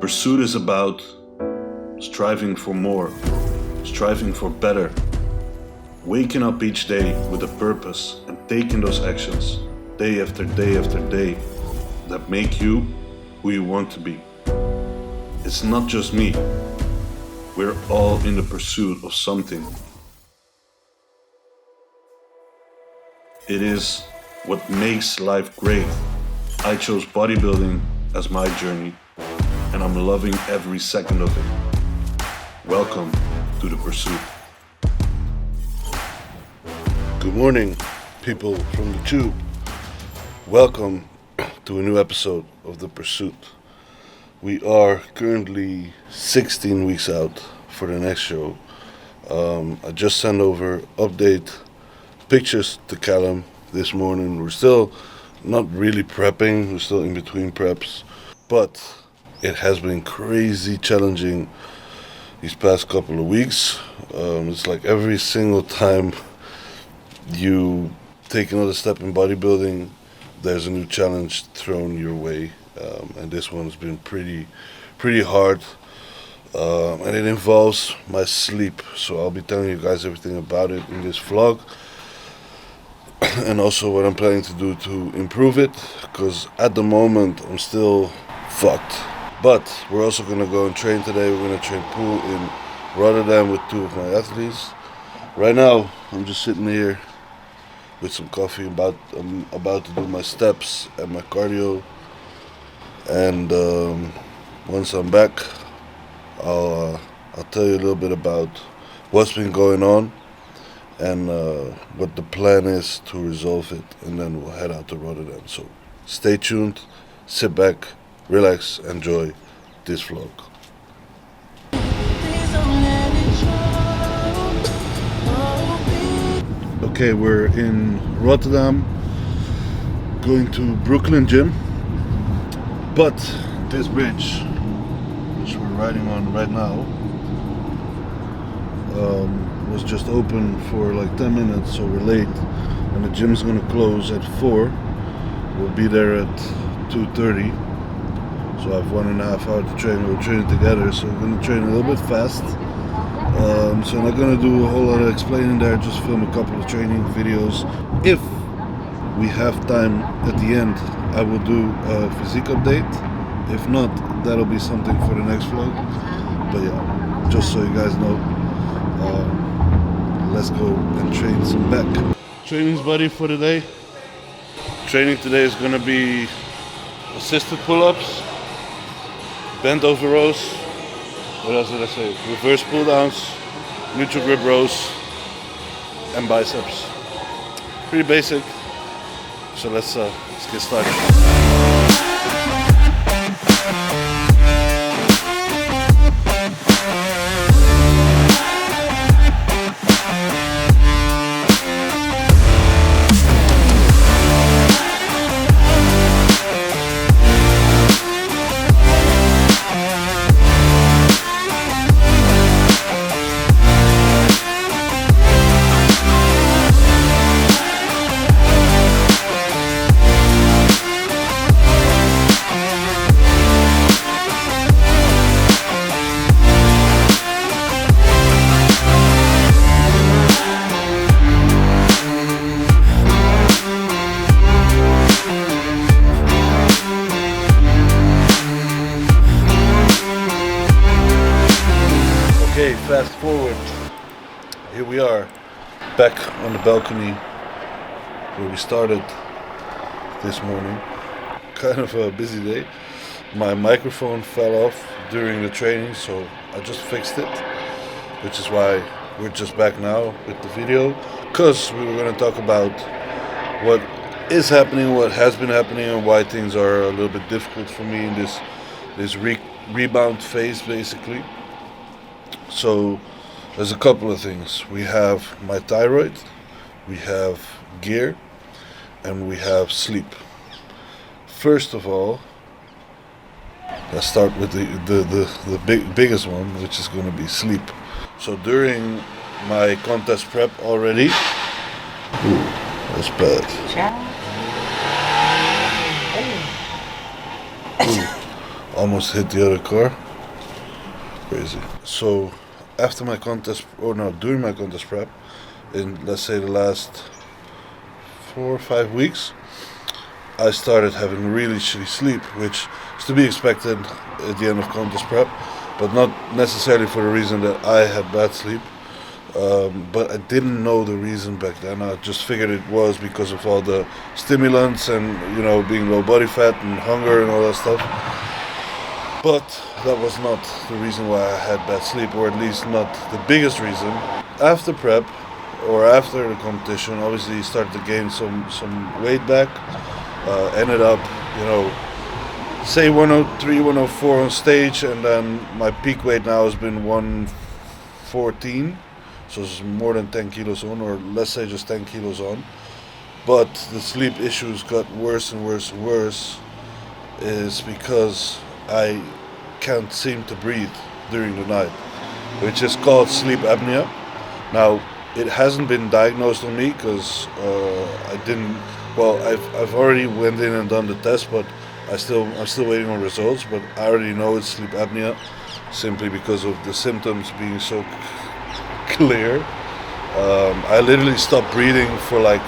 Pursuit is about striving for more, striving for better, waking up each day with a purpose and taking those actions day after day after day that make you who you want to be. It's not just me. We're all in the pursuit of something. It is what makes life great. I chose bodybuilding as my journey, and I'm loving every second of it. Welcome to the pursuit. Good morning, people from the tube. Welcome to a new episode of The Pursuit. We are currently 16 weeks out for the next show. I just sent over update pictures to Callum this morning. We're still not really prepping, we're still in between preps, but it has been crazy challenging these past couple of weeks. It's like every single time you take another step in bodybuilding, there's a new challenge thrown your way, and this one has been pretty hard, and it involves my sleep. So I'll be telling you guys everything about it in this vlog, and also what I'm planning to do to improve it, because at the moment I'm still fucked. But we're also gonna go and train today. We're gonna train pool in Rotterdam with two of my athletes. Right now I'm just sitting here with some coffee. I'm about to do my steps and my cardio, and once I'm back, I'll tell you a little bit about what's been going on and what the plan is to resolve it, and then we'll head out to Rotterdam. So stay tuned, sit back, relax, enjoy this vlog. Okay, we're in Rotterdam, going to Brooklyn Gym, but this bridge, which we're riding on right now, was just open for like 10 minutes, so we're late, and the gym's gonna close at 4. We'll be there at 2:30, so I have 1.5 hours to train. We're training together, so we're gonna train a little bit fast. So I'm not gonna do a whole lot of explaining there, just film a couple of training videos. If we have time at the end, I will do a physique update. If not, that'll be something for the next vlog. But yeah, just so you guys know, let's go and train some back. Training's buddy for the day. Training today is gonna be assisted pull-ups, bent over rows. What else did I say? Reverse pull downs, neutral grip rows, and biceps. Pretty basic. So let's get started. Okay, fast forward. Here we are, back on the balcony where we started this morning. Kind of a busy day. My microphone fell off during the training, so I just fixed it, which is why we're just back now with the video, because we were going to talk about what is happening, what has been happening, and why things are a little bit difficult for me in this rebound phase, basically. So there's a couple of things. We have my thyroid, we have gear, and we have sleep. First of all, let's start with the biggest one, which is going to be sleep. So during my contest prep already, that's bad. Almost hit the other car. Crazy. So after my contest, or no, during my contest prep, in let's say the last 4 or 5 weeks, I started having really shitty sleep, which is to be expected at the end of contest prep, but not necessarily for the reason that I had bad sleep. But I didn't know the reason back then. I just figured it was because of all the stimulants and, you know, being low body fat and hunger and all that stuff. But that was not the reason why I had bad sleep, or at least not the biggest reason. After prep, or after the competition, obviously started to gain some weight back. Ended up, you know, say 103, 104 on stage, and then my peak weight now has been 114. So it's more than 10 kilos on, or let's say just 10 kilos on. But the sleep issues got worse and worse and worse, is because I can't seem to breathe during the night, which is called sleep apnea. Now, it hasn't been diagnosed on me because I didn't. Well, I've already went in and done the test, but I'm still waiting on results. But I already know it's sleep apnea, simply because of the symptoms being so clear. I literally stopped breathing for like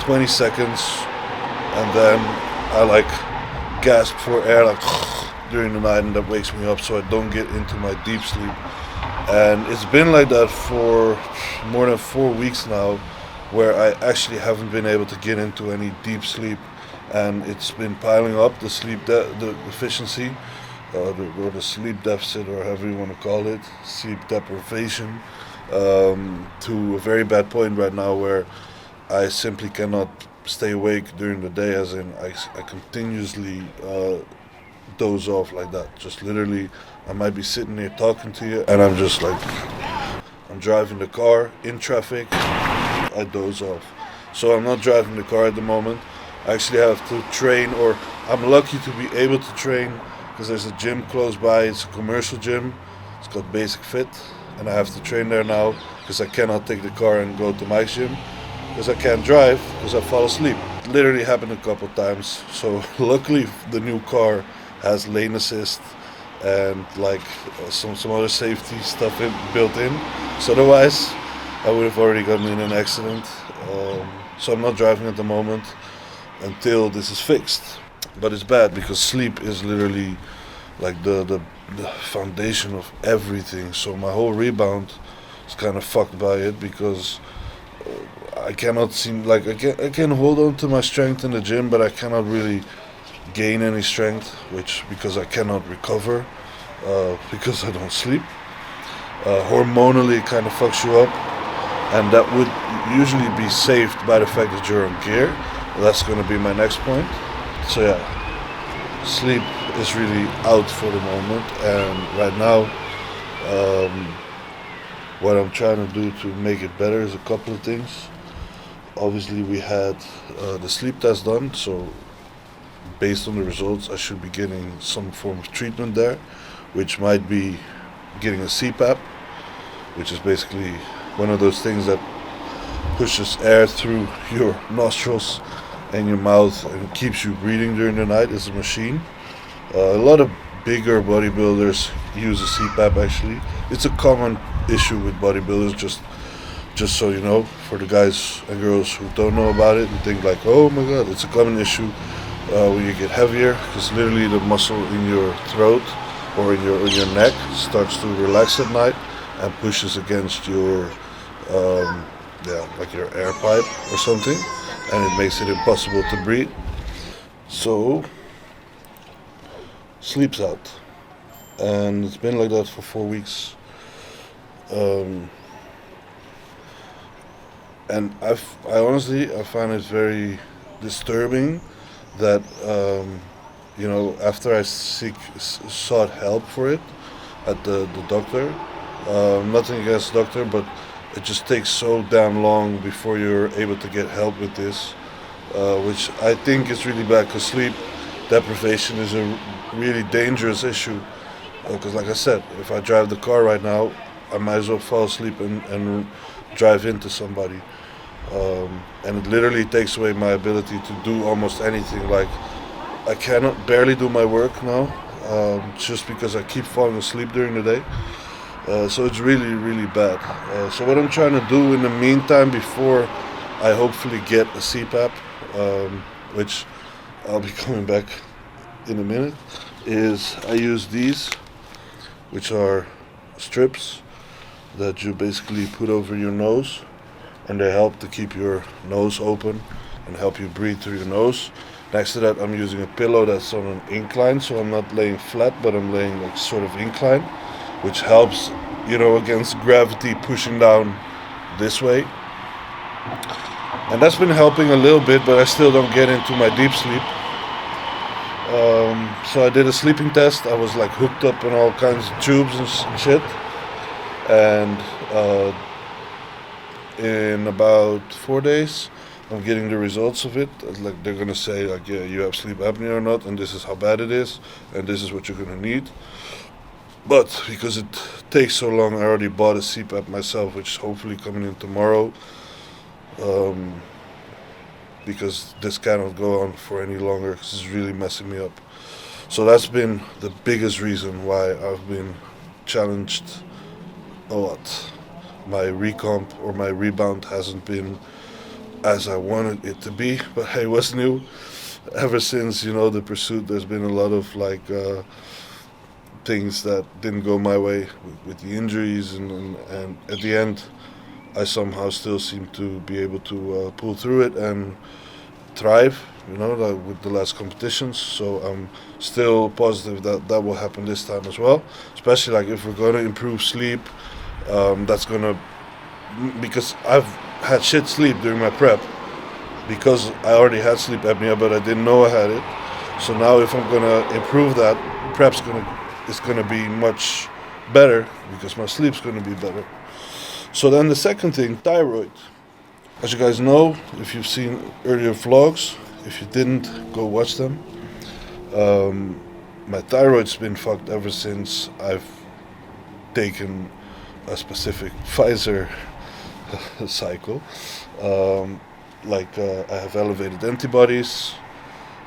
20 seconds, and then I like gasp for air like during the night, and that wakes me up so I don't get into my deep sleep. And it's been like that for more than 4 weeks now, where I actually haven't been able to get into any deep sleep, and it's been piling up, the sleep the deficiency, or the sleep deficit, or however you want to call it, sleep deprivation, to a very bad point right now where I simply cannot stay awake during the day, as in I continuously doze off like that. Just literally, I might be sitting here talking to you, and I'm just like, I'm driving the car in traffic, I doze off. So I'm not driving the car at the moment. I actually have to train, or I'm lucky to be able to train, because there's a gym close by. It's a commercial gym. It's called Basic Fit, and I have to train there now because I cannot take the car and go to Mike's gym because I can't drive because I fall asleep. It literally happened a couple times. So luckily the new car has lane assist and like some other safety stuff built in. So otherwise I would have already gotten in an accident. So I'm not driving at the moment until this is fixed. But it's bad because sleep is literally like the foundation of everything. So my whole rebound is kind of fucked by it, because I cannot seem like I can hold on to my strength in the gym, but I cannot really gain any strength, because I cannot recover because I don't sleep. Hormonally it kind of fucks you up, and that would usually be saved by the fact that you're on gear. That's going to be my next point. So yeah, sleep is really out for the moment, and right now what I'm trying to do to make it better is a couple of things. Obviously we had the sleep test done, so based on the results I should be getting some form of treatment there, which might be getting a CPAP, which is basically one of those things that pushes air through your nostrils and your mouth and keeps you breathing during the night. It's a machine. A lot of bigger bodybuilders use a CPAP actually. It's a common issue with bodybuilders, just so you know, for the guys and girls who don't know about it and think like, oh my god, it's a common issue when you get heavier, because literally the muscle in your throat or in your neck starts to relax at night and pushes against your like your air pipe or something, and it makes it impossible to breathe. So sleep's out, and it's been like that for 4 weeks. And I honestly find it very disturbing that after I sought help for it at the doctor. Nothing against the doctor, but it just takes so damn long before you're able to get help with this, which I think is really bad, because sleep deprivation is a really dangerous issue. Because like I said, if I drive the car right now, I might as well fall asleep and drive into somebody. And it literally takes away my ability to do almost anything. Like, I cannot barely do my work now. just because I keep falling asleep during the day. So it's really, really bad. So what I'm trying to do in the meantime, before I hopefully get a CPAP, which I'll be coming back in a minute, is I use these, which are strips that you basically put over your nose, and they help to keep your nose open and help you breathe through your nose. Next to that, I'm using a pillow that's on an incline, so I'm not laying flat, but I'm laying like sort of incline, which helps, against gravity pushing down this way. And that's been helping a little bit, but I still don't get into my deep sleep. So I did a sleeping test. I was like hooked up in all kinds of tubes and shit. And in about 4 days, I'm getting the results of it. Like, they're gonna say like, yeah, you have sleep apnea or not, and this is how bad it is, and this is what you're gonna need. But because it takes so long, I already bought a CPAP myself, which is hopefully coming in tomorrow. Because this cannot go on for any longer, because it's really messing me up. So that's been the biggest reason why I've been challenged a lot. My recomp or my rebound hasn't been as I wanted it to be, but hey, what's new? Ever since, the pursuit, there's been a lot of things that didn't go my way with the injuries, and at the end, I somehow still seem to be able to pull through it and thrive, with the last competitions. So I'm still positive that will happen this time as well, especially if we're going to improve sleep. That's going to, because I've had shit sleep during my prep, because I already had sleep apnea, but I didn't know I had it. So now if I'm going to improve that, prep's it's going to be much better, because my sleep's going to be better. So then the second thing, thyroid. As you guys know, if you've seen earlier vlogs, if you didn't, go watch them. My thyroid's been fucked ever since I've taken a specific Pfizer cycle. I have elevated antibodies,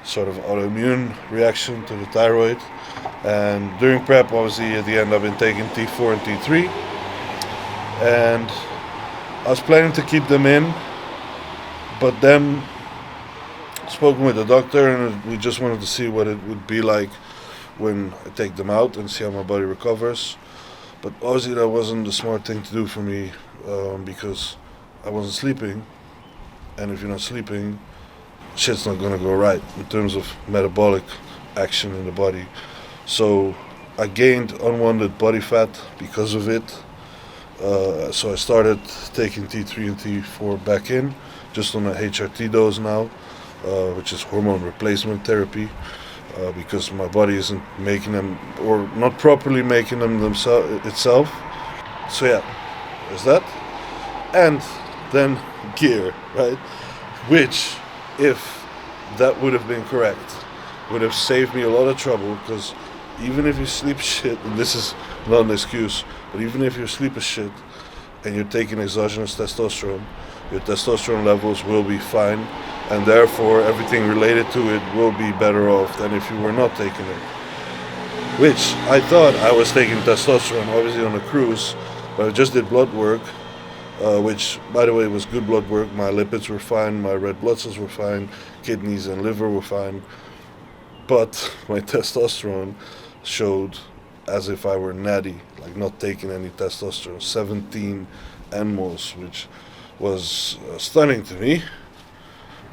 sort of autoimmune reaction to the thyroid. And during prep, obviously, at the end, I've been taking T4 and T3. And I was planning to keep them in, but then spoken with the doctor, and we just wanted to see what it would be like when I take them out and see how my body recovers. But obviously that wasn't the smart thing to do for me, because I wasn't sleeping, and if you're not sleeping, shit's not gonna go right in terms of metabolic action in the body. So I gained unwanted body fat because of it. So I started taking T3 and T4 back in, just on a HRT dose now, which is hormone replacement therapy, because my body isn't making them, or not properly making them itself. So yeah, there's that. And then gear, right? Which, if that would have been correct, would have saved me a lot of trouble, because even if you sleep shit, and this is not an excuse, but even if you sleep as shit and you're taking exogenous testosterone, your testosterone levels will be fine, and therefore everything related to it will be better off than if you were not taking it. Which I thought I was taking testosterone, obviously on a cruise, but I just did blood work, which, by the way, was good blood work. My lipids were fine, my red blood cells were fine, kidneys and liver were fine, but my testosterone showed as if I were natty, like not taking any testosterone, 17 nmols, which was stunning to me,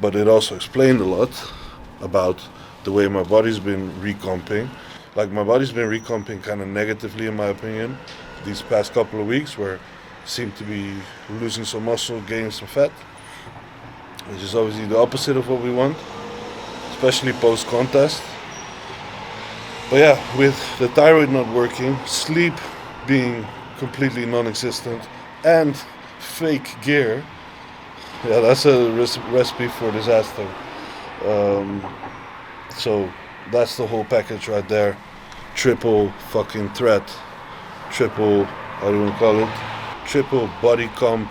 but it also explained a lot about the way my body's been recomping. Like, my body's been recomping kind of negatively, in my opinion, these past couple of weeks, where it seemed to be losing some muscle, gaining some fat, which is obviously the opposite of what we want, especially post-contest. But yeah, with the thyroid not working, sleep being completely non-existent, and fake gear, yeah, that's a recipe for disaster. So that's the whole package right there. Triple fucking threat. Triple, how do you want to call it? Triple Bodycomp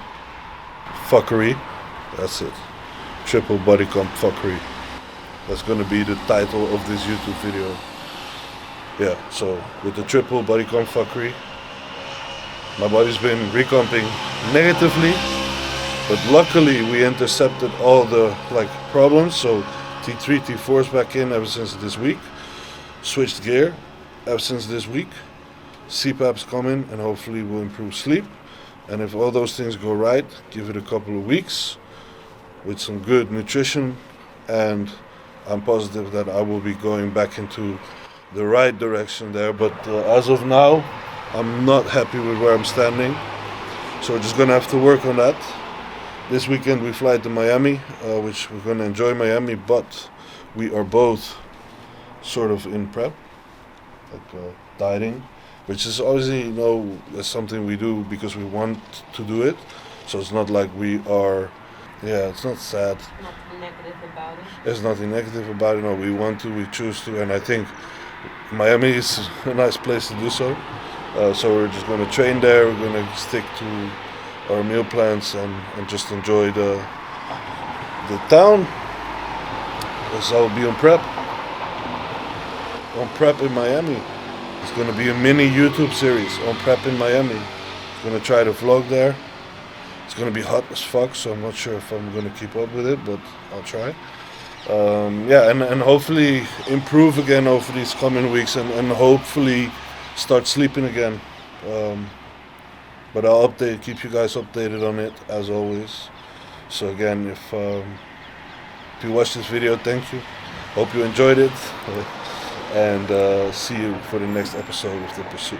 Fuckery. That's it. Triple Bodycomp Fuckery. That's gonna be the title of this YouTube video. yeah, so with the triple Bodycomp Fuckery, my body's been recomping negatively, but luckily we intercepted all the problems. So T3, T4 is back in ever since this week. Switched gear ever since this week. CPAP's coming and hopefully will improve sleep. And if all those things go right, give it a couple of weeks with some good nutrition, and I'm positive that I will be going back into the right direction there. But as of now, I'm not happy with where I'm standing, so we're just gonna have to work on that. This weekend we fly to Miami, which we're gonna enjoy Miami, but we are both sort of in prep, dieting, which is obviously, that's something we do because we want to do it. So it's not like we are, it's not sad. Nothing negative about it. There's nothing negative about it. No, we want to, we choose to, and I think Miami is a nice place to do so. So we're just going to train there. We're going to stick to our meal plans and just enjoy the town. Because I'll be on prep in Miami. It's going to be a mini YouTube series on prep in Miami. I'm going to try to vlog there. It's going to be hot as fuck, so I'm not sure if I'm going to keep up with it, but I'll try. And hopefully improve again over these coming weeks, and hopefully start sleeping again. But I'll keep you guys updated on it as always. So again, if you watched this video, thank you. Hope you enjoyed it, and see you for the next episode of The Pursuit.